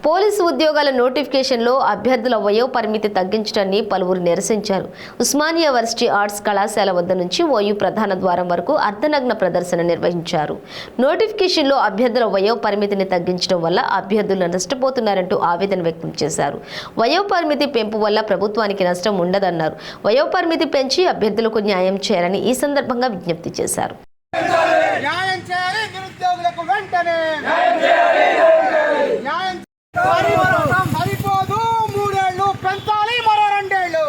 Police ఉద్యోగాల నోటిఫికేషన్లో అభ్యర్థుల వయో పరిమితి తగ్గించడాన్ని పలువురు నిరసించారు. ఉస్మానియా వర్సిటీ ఆర్ట్స్ కళాశాల వద్ద నుంచి ఓయూ ప్రధాన ద్వారం వరకు అర్ధనగ్న ప్రదర్శన నిర్వహించారు. నోటిఫికేషన్లో అభ్యర్థుల వయో పరిమితిని తగ్గించడం వల్ల అభ్యర్థులు నష్టపోతున్నారంటూ ఆవేదన వ్యక్తం చేశారు. వయో పరిమితి పెంపు వల్ల ప్రభుత్వానికి నష్టం ఉండదన్నారు. వయో పరిమితి పెంచి అభ్యర్థులకు న్యాయం చేయాలని ఈ సందర్భంగా విజ్ఞప్తి చేశారు. సరిపోదు, 3 ఏళ్ళు పెంచాలి, మరో 2 ఏళ్ళు.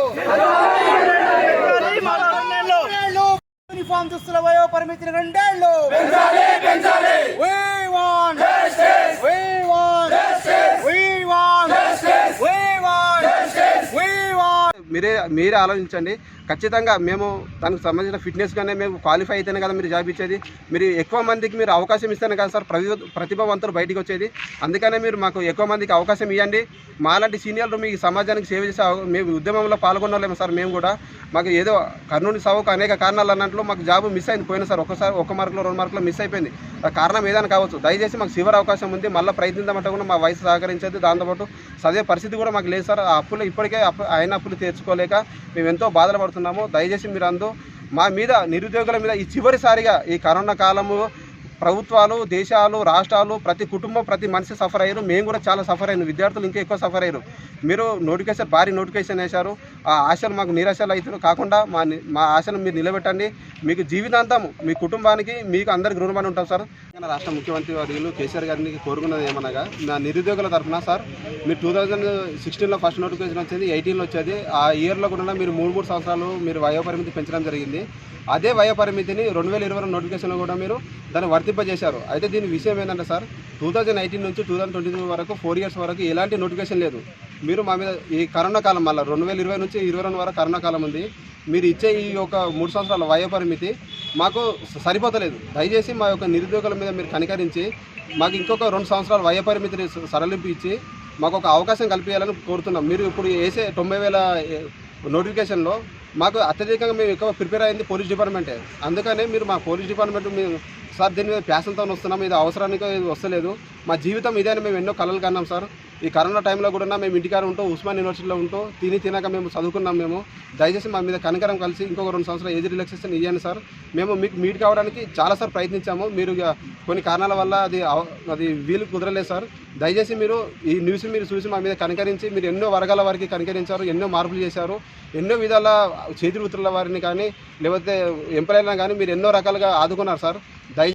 యూనిఫామ్ దుస్తుల వయో పరిమితిని 2 ఏళ్ళు. మీరే ఆలోచించండి. ఖచ్చితంగా మేము దానికి సంబంధించిన ఫిట్నెస్గానే మేము క్వాలిఫై అయితేనే కదా మీరు జాబ్ ఇచ్చేది. మీరు ఎక్కువ మందికి మీరు అవకాశం ఇస్తేనే కదా సార్ ప్రతిభావంతులు బయటికి వచ్చేది. అందుకనే మీరు మాకు ఎక్కువ మందికి అవకాశం ఇవ్వండి. మాలాంటి సీనియర్లు మీ సమాజానికి సేవ చేసే మేము ఉద్యమంలో పాల్గొనలేము సార్. మేము కూడా మాకు ఏదో కర్నూలు సావుకు అనేక కారణాలు అన్నట్లు మాకు జాబ్ మిస్ అయింది పోయిన సార్. ఒకసారి 1 మార్కులో 2 మార్కులో మిస్ అయిపోయింది. ఆ కారణం ఏదైనా కావచ్చు. దయచేసి మాకు చివరి అవకాశం ఉంది. మళ్ళీ ప్రయత్నిద్దామంటే కూడా మా వయసు సహకరించేది. దాంతోపాటు చదివే పరిస్థితి కూడా మాకు లేదు సార్. ఆ అప్పులు ఇప్పటికే అయిన అప్పులు తీర్చుకోలేక మేము ఎంతో బాధలు పడుతున్నాము. దయచేసి మీరు మా మీద నిరుద్యోగుల మీద ఈ చివరిసారిగా ఈ కరోనా కాలము ప్రభుత్వాలు, దేశాలు, రాష్ట్రాలు, ప్రతి కుటుంబం, ప్రతి మనిషి సఫర్ అయ్యారు. మేము కూడా చాలా సఫర్ అయ్యారు. విద్యార్థులు ఇంకా ఎక్కువ సఫర్ అయ్యారు. మీరు భారీ నోటిఫికేషన్ వేశారు. ఆ ఆశలు మాకు నిరాశలు అవుతారు కాకుండా మా ఆశలు మీరు నిలబెట్టండి. మీకు జీవితాంతం మీ కుటుంబానికి మీకు అందరికి రుణపడి ఉంటాం సార్. రాష్ట్ర ముఖ్యమంత్రి వర్యులు కేసీఆర్ గారిని కోరుకున్నది ఏమనగా, నా నిరుద్యోగుల తరఫున సార్, మీరు 2016లో ఫస్ట్ నోటిఫికేషన్ వచ్చింది, 18లో వచ్చేది. ఆ ఇయర్లో కూడా మీరు 3 సంవత్సరాలు మీరు వయోపరిమితి పెంచడం జరిగింది. అదే వయోపరిమితిని 2020 నోటిఫికేషన్లో కూడా మీరు దాన్ని వర్తింపజేశారు. అయితే దీని విషయం ఏంటంటే సార్, 2018 నుంచి 2022 వరకు 4 ఇయర్స్ వరకు ఎలాంటి నోటిఫికేషన్ లేదు. మీరు మా మీద ఈ కరోనా కాలం మళ్ళీ 2020 నుంచి 2021 వరకు కరోనా కాలం ఉంది. మీరు ఇచ్చే ఈ ఒక 3 సంవత్సరాల వయోపరిమితి మాకు సరిపోతలేదు. దయచేసి మా యొక్క నిరుద్యోగుల మీద మీరు కనికరించి మాకు ఇంకొక 2 సంవత్సరాల వయోపరిమితిని సడలింపు ఇచ్చి మాకు ఒక అవకాశం కల్పించాలని కోరుతున్నాం. మీరు ఇప్పుడు వేసే 90,000 నోటిఫికేషన్లో మాకు అత్యధికంగా మేము ఎక్కువ ప్రిపేర్ అయింది పోలీస్ డిపార్ట్మెంటే. అందుకనే మీరు మా పోలీస్ డిపార్ట్మెంట్ మేము సార్ దీని మీద ప్యాషన్తో వస్తున్నాం. ఇది అవసరానికి ఇది వస్తలేదు. మా జీవితం ఇదే అని మేము ఎన్నో కలలు కన్నాం సార్. ఈ కరోనా టైంలో కూడా మేము ఇంటికాడ ఉంటూ ఉస్మాన్ యూనివర్సిటీలో ఉంటూ తినక మేము చదువుకున్నాం. మేము దయచేసి మా మీద కనికరం కలిసి ఇంకొక 2 సంవత్సరాల ఏజ్ రిలాక్సేషన్ ఇవ్వండి సార్. మేము మీకు మీట్ కావడానికి చాలాసార్లు ప్రయత్నించాము. మీరు కొన్ని కారణాల వల్ల అది వీలు కుదరలేదు సార్. దయచేసి మీరు ఈ న్యూస్ మీరు చూసి మా మీద కనికరించి మీరు ఎన్నో వర్గాల వారికి కనికరించారు, ఎన్నో మార్పులు చేశారు, ఎన్నో విధాల చేతి వృత్తుల వారిని కానీ లేకపోతే ఎంప్లాయర్లను కానీ మీరు ఎన్నో రకాలుగా ఆదుకున్నారు సార్.